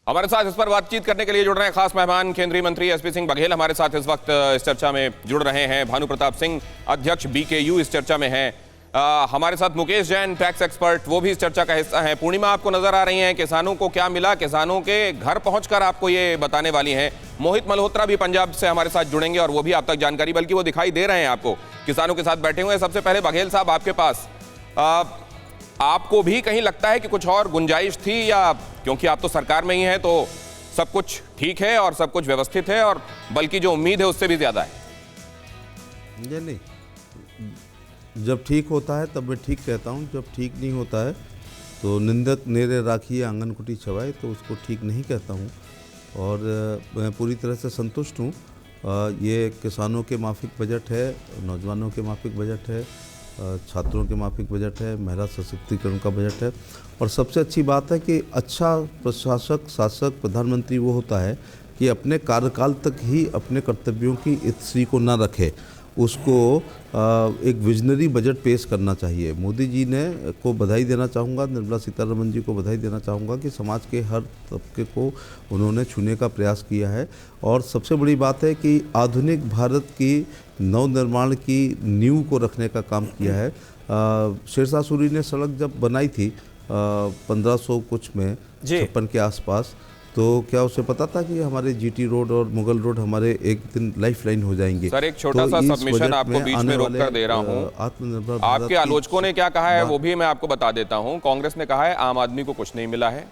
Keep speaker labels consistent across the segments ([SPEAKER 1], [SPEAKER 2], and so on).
[SPEAKER 1] हमारे साथ इस पर बातचीत करने के लिए जुड़ रहे हैं खास मेहमान केंद्रीय मंत्री एसपी सिंह बघेल हमारे साथ इस वक्त इस चर्चा में जुड़ रहे हैं। भानु प्रताप सिंह अध्यक्ष बीकेयू इस चर्चा में हैं। हमारे साथ मुकेश जैन टैक्स एक्सपर्ट, वो भी इस चर्चा का हिस्सा हैं। पूर्णिमा आपको नजर आ रही हैं, किसानों को क्या मिला, किसानों के घर पहुंचकर आपको ये बताने वाली हैं। मोहित मल्होत्रा भी पंजाब से हमारे साथ जुड़ेंगे और वो भी आप तक जानकारी, बल्कि वो दिखाई दे रहे हैं आपको, किसानों के साथ बैठे हुए हैं। सबसे पहले बघेल साहब आपके पास, आपको भी कहीं लगता है कि कुछ और गुंजाइश थी, या क्योंकि आप तो सरकार में ही हैं तो सब कुछ ठीक है और सब कुछ व्यवस्थित है, और बल्कि जो उम्मीद है उससे भी ज्यादा है?
[SPEAKER 2] ये नहीं, जब ठीक होता है तब मैं ठीक कहता हूँ, जब ठीक नहीं होता है तो निंदक नेरे राखिए आंगन कुटी छवाए, तो उसको ठीक नहीं कहता हूँ। और मैं पूरी तरह से संतुष्ट हूँ। ये किसानों के माफिक बजट है, नौजवानों के माफिक बजट है, छात्रों के माफिक बजट है, महिला सशक्तिकरण का बजट है। और सबसे अच्छी बात है कि अच्छा प्रशासक, शासक, प्रधानमंत्री वो होता है कि अपने कार्यकाल तक ही अपने कर्तव्यों की इतश्री को न रखे, उसको एक विजनरी बजट पेश करना चाहिए। मोदी जी ने को बधाई देना चाहूँगा, निर्मला सीतारमण जी को बधाई देना चाहूँगा कि समाज के हर तबके को उन्होंने छूने का प्रयास किया है। और सबसे बड़ी बात है कि आधुनिक भारत की नवनिर्माण की नींव को रखने का काम किया है। शेरशाह सूरी ने सड़क जब बनाई थी 1500 कुछ में, 56 के आसपास, तो क्या उसे पता था कि हमारे जीटी रोड और मुगल रोड हमारे एक दिन लाइफ लाइन हो जाएंगे?
[SPEAKER 1] सर एक छोटा सा सबमिशन आपको बीच में रोककर दे रहा हूं।
[SPEAKER 2] आत्मनिर्भर
[SPEAKER 1] आपके आलोचकों ने क्या कहा है वो भी मैं आपको बता देता हूं। कांग्रेस ने कहा है आम आदमी को कुछ नहीं मिला है।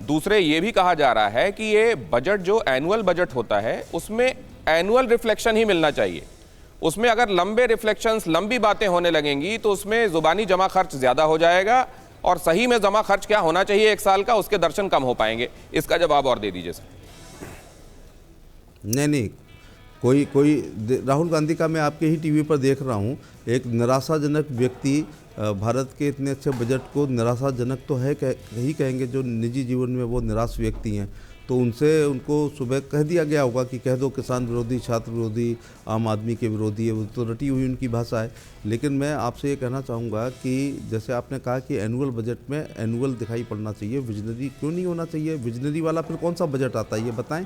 [SPEAKER 1] दूसरे ये भी कहा जा रहा है कि ये बजट जो एनुअल बजट होता है उसमें एनुअल रिफ्लेक्शन ही मिलना चाहिए। उसमें अगर लंबे रिफ्लेक्शंस, लंबी बातें होने लगेंगी तो उसमें जुबानी जमा खर्च ज्यादा हो जाएगा, और सही में जमा खर्च क्या होना चाहिए एक साल का, उसके दर्शन कम हो पाएंगे। इसका जवाब और दे दीजिए सर।
[SPEAKER 2] नहीं, कोई राहुल गांधी का मैं आपके ही टीवी पर देख रहा हूँ, एक निराशाजनक व्यक्ति भारत के इतने अच्छे बजट को निराशाजनक तो है ही कहेंगे, जो निजी जीवन में वो निराश व्यक्ति हैं। तो उनको सुबह कह दिया गया होगा कि कह दो किसान विरोधी, छात्र विरोधी, आम आदमी के विरोधी है, वो तो रटी हुई उनकी भाषा है। लेकिन मैं आपसे ये कहना चाहूँगा कि जैसे आपने कहा कि एनुअल बजट में एनुअल दिखाई पड़ना चाहिए, विजनरी क्यों नहीं होना चाहिए? विजनरी वाला फिर कौन सा बजट आता है ये बताएं।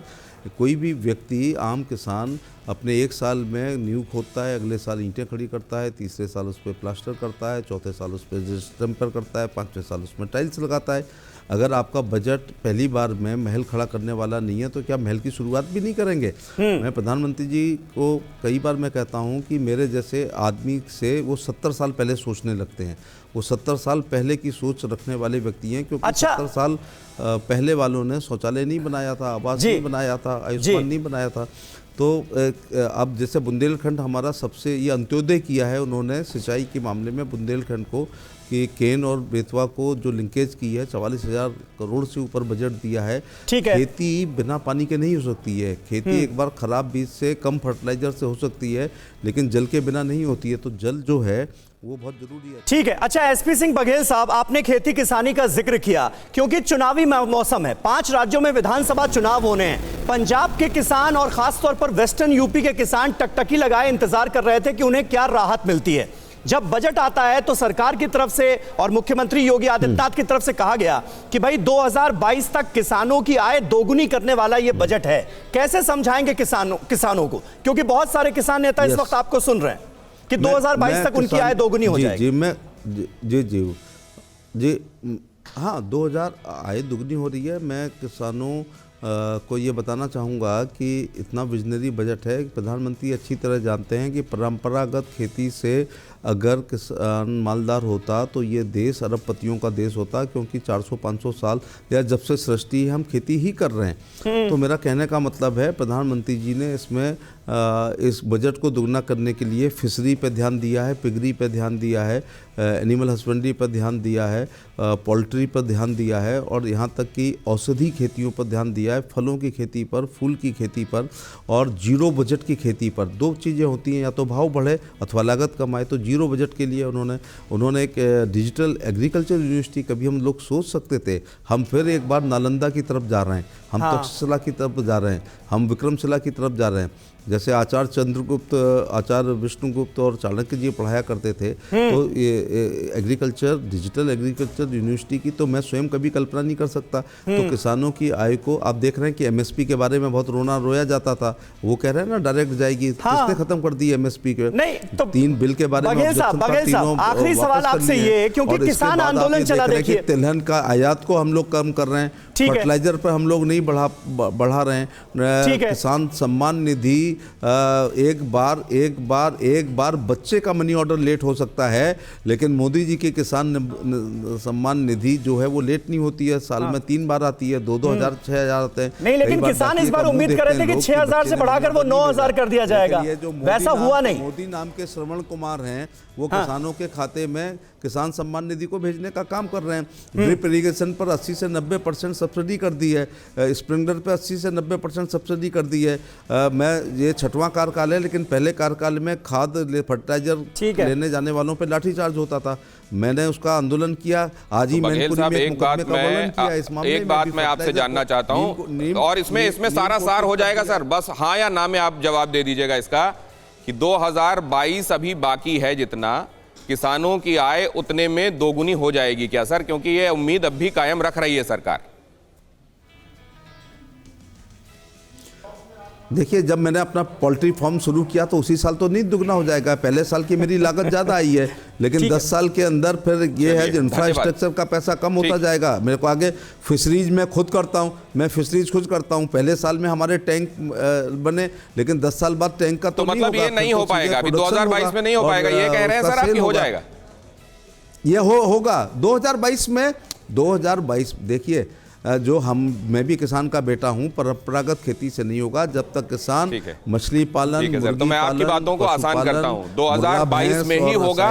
[SPEAKER 2] कोई भी व्यक्ति, आम किसान अपने एक साल में नींव खोदता है, अगले साल ईंटें खड़ी करता है, तीसरे साल उस पर प्लास्टर करता है, चौथे साल उस पर स्टम्पर करता है, पाँचवें साल उसमें टाइल्स लगाता है। अगर आपका बजट पहली बार में महल खड़ा करने वाला नहीं है तो क्या महल की शुरुआत भी नहीं करेंगे? मैं प्रधानमंत्री जी को कई बार मैं कहता हूं कि मेरे जैसे आदमी से वो 70 साल पहले सोचने लगते हैं। वो 70 साल पहले की सोच रखने वाले व्यक्ति हैं, क्योंकि 70 साल पहले वालों ने शौचालय नहीं बनाया था, आवास नहीं बनाया था, आयुष्मान नहीं बनाया था। तो अब जैसे बुंदेलखंड हमारा सबसे, ये अंत्योदय किया है उन्होंने सिंचाई के मामले में बुंदेलखंड को, कि केन और बेतवा को जो लिंकेज की है, 44,000 करोड़ से ऊपर बजट दिया है। खेती बिना पानी के नहीं हो सकती है। खेती एक बार खराब बीज से, कम फर्टिलाइजर से हो सकती है, लेकिन जल के बिना नहीं होती है। तो जल जो है वो बहुत जरूरी है।
[SPEAKER 3] ठीक है। अच्छा एसपी सिंह बघेल साहब, आपने खेती किसानी का जिक्र किया क्योंकि चुनावी मौसम है, 5 राज्यों में विधानसभा चुनाव होने हैं। पंजाब के किसान और खासतौर पर वेस्टर्न यूपी के किसान टकटकी लगाए इंतजार कर रहे थे कि उन्हें क्या राहत मिलती है। जब बजट आता है तो सरकार की तरफ से और मुख्यमंत्री योगी आदित्यनाथ की तरफ से कहा गया कि भाई 2022 तक किसानों की आय दोगुनी करने वाला ये बजट है। कैसे समझाएंगे किसानों को, क्योंकि बहुत सारे किसान नेता इस वक्त आपको सुन रहे हैं कि 2022 तक उनकी आय दोगुनी हो जाएगी।
[SPEAKER 2] जी, हाँ, 2000 आय दोगुनी हो रही है। मैं किसानों को ये बताना चाहूँगा कि इतना विजनरी बजट है। प्रधानमंत्री अच्छी तरह जानते हैं कि परंपरागत खेती से अगर किसान मालदार होता तो ये देश अरबपतियों का देश होता, क्योंकि 400-500 साल या जब से सृष्टि है हम खेती ही कर रहे हैं। तो मेरा कहने का मतलब है प्रधानमंत्री जी ने इसमें इस बजट को दोगुना करने के लिए फिशरी पे ध्यान दिया है, पिगरी पे ध्यान दिया है, एनिमल हस्बेंड्री पर ध्यान दिया है, पोल्ट्री पर ध्यान दिया है, और यहाँ तक कि औषधि खेतियों पर ध्यान दिया है, फलों की खेती पर, फूल की खेती पर, और जीरो बजट की खेती पर। 2 चीज़ें होती हैं, या तो भाव बढ़े अथवा लागत कम आए। तो जीरो बजट के लिए उन्होंने एक डिजिटल एग्रीकल्चर यूनिवर्सिटी, कभी हम लोग सोच सकते थे। हम फिर एक बार नालंदा की तरफ जा रहे हैं, हम तक्षशिला की तरफ जा रहे हैं, हम विक्रमशिला की तरफ जा रहे हैं। जैसे आचार्य चंद्रगुप्त, आचार्य विष्णुगुप्त और चाणक्य जी पढ़ाया करते थे, तो ये एग्रीकल्चर, डिजिटल एग्रीकल्चर यूनिवर्सिटी की तो मैं स्वयं कभी कल्पना नहीं कर सकता। तो किसानों की आय को आप देख रहे हैं कि एमएसपी के बारे में बहुत रोया जाता था, वो कह रहे हैं ना डायरेक्ट जाएगी, किसने खत्म कर दी एमएसपी के?
[SPEAKER 3] नहीं तो
[SPEAKER 2] 3 बिल के बारे में
[SPEAKER 3] बघेल साहब, आखिरी सवाल आपसे ये, क्योंकि किसान आंदोलन चला, देखिए
[SPEAKER 2] तिलहन का आयात को हम लोग कम कर रहे हैं, फर्टिलाइजर पर हम लोग नहीं बढ़ा रहे हैं, किसान सम्मान निधि एक बार बच्चे का मनी ऑर्डर लेट हो सकता है, लेकिन मोदी जी की किसान सम्मान निधि जो है वो लेट नहीं होती है, साल में 3 बार आती है, 2,000 6,000 आते हैं।
[SPEAKER 3] नहीं, लेकिन किसान इस बार उम्मीद कर रहे थे कि 6,000 से बढ़ाकर वो 9,000 कर दिया जाएगा, वैसा हुआ नहीं।
[SPEAKER 2] मोदी नाम के श्रवण कुमार हैं, वो किसानों के खाते में किसान सम्मान निधि को भेजने का काम कर रहे हैं। ड्रिप इरिगेशन पर 80 से 90% सब्सिडी कर दी है, स्प्रिंकलर पे 80 से 90% सब्सिडी कर दी है। मैं ये 6वां कार्यकाल है, लेकिन पहले कार्यकाल में खाद फर्टिलाइजर लेने जाने वालों पे लाठीचार्ज होता था, मैंने उसका आंदोलन किया। आज ही
[SPEAKER 1] एक बात मैं आपसे जानना चाहता हूं, और इसमें सारा सार हो जाएगा सर, बस हाँ या ना में आप जवाब दे दीजिएगा इसका, कि 2022 अभी बाकी है, जितना किसानों की आय उतने में दोगुनी हो जाएगी क्या सर? क्योंकि ये उम्मीद अब भी कायम रख रही है सरकार।
[SPEAKER 2] देखिए, जब मैंने अपना पोल्ट्री फार्म शुरू किया तो उसी साल तो नहीं दुगना हो जाएगा, पहले साल की मेरी लागत ज़्यादा आई है, लेकिन 10 साल के अंदर फिर ये है इंफ्रास्ट्रक्चर का पैसा कम होता जाएगा। मेरे को आगे फिशरीज मैं खुद करता हूँ, मैं फिशरीज खुद करता हूँ, पहले साल में हमारे टैंक बने, लेकिन 10 साल बाद टैंक का तो
[SPEAKER 1] मतलब ये नहीं हो पाएगा, अभी 2022 में नहीं हो पाएगा, ये कह रहे हैं सर आप कि हो जाएगा?
[SPEAKER 2] ये होगा 2022 में। 2022 देखिए, मैं भी किसान का बेटा हूं, परंपरागत खेती से नहीं होगा जब तक किसान मछली पालन, मुर्गी
[SPEAKER 1] तो मैं आपकी बातों को आसान करता हूं, 2022 में ही होगा,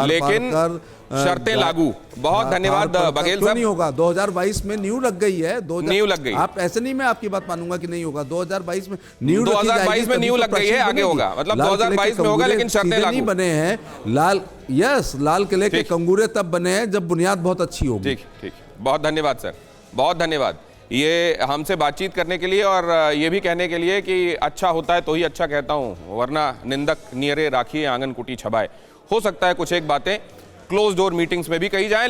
[SPEAKER 1] लेकिन शर्तें लागू। बहुत धन्यवाद बघेल साहब।
[SPEAKER 2] नहीं होगा, 2022 में नींव लग गई है,
[SPEAKER 1] नींव लग गई।
[SPEAKER 2] आप ऐसे नहीं, मैं आपकी बात मानूंगा कि नहीं होगा। 2022 में नींव
[SPEAKER 1] 2022 में नींव लग गई है, आगे होगा, मतलब 2022 में होगा, लेकिन शर्तें लागू
[SPEAKER 2] नहीं बने हैं। लाल किले के कंगूरे तब बने हैं जब बुनियाद बहुत अच्छी होगी।
[SPEAKER 1] ठीक, बहुत धन्यवाद सर, बहुत धन्यवाद ये हमसे बातचीत करने के लिए, और ये भी कहने के लिए कि अच्छा होता है तो ही अच्छा कहता हूं, वरना निंदक नियरे राखिए आंगन कुटी छबाए। हो सकता है कुछ एक बातें क्लोज डोर मीटिंग्स में भी कही जाए।